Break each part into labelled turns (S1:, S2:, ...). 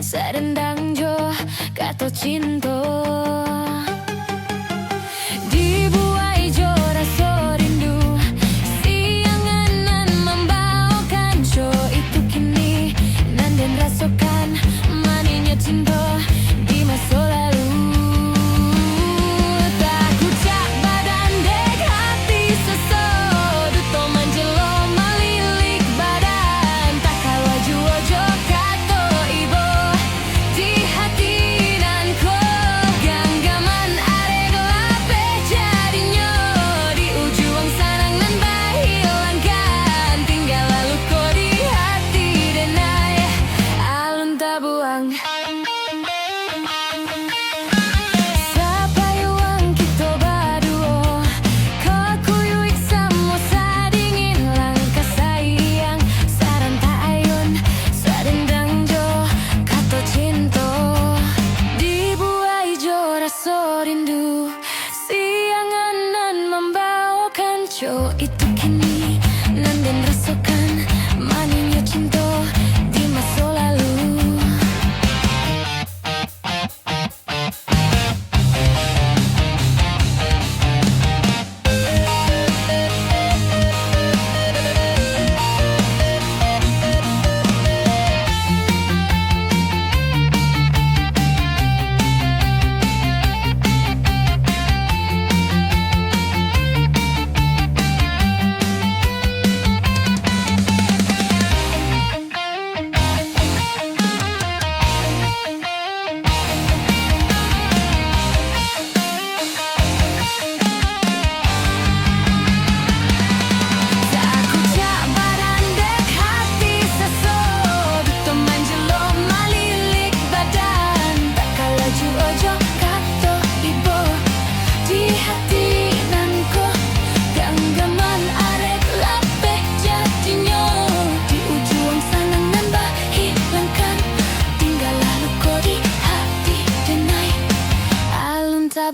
S1: Sarendang jo kato cinta dibuai jo rasa rindu siangan membawakan jo itu kini nanden rasakan maninya cinta di masa lalu. Tak kucak badan dek hati sesodut to manjelo malilik badan tak kalah jua jo kato ibo di hati dan ko ganggaman arek lape jadinya di ujung sanang nan bahilangkan tinggal lalu ko di hati denai alun tak buang. Rindu siangan nan membawakan jo itu kini nanden rasakan maninya cinta di masa lalu.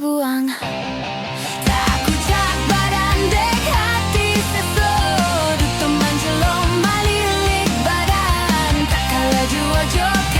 S1: Buang tak kucak badan dek hati sesodut teman jelom malilik badan tak kalah jua joka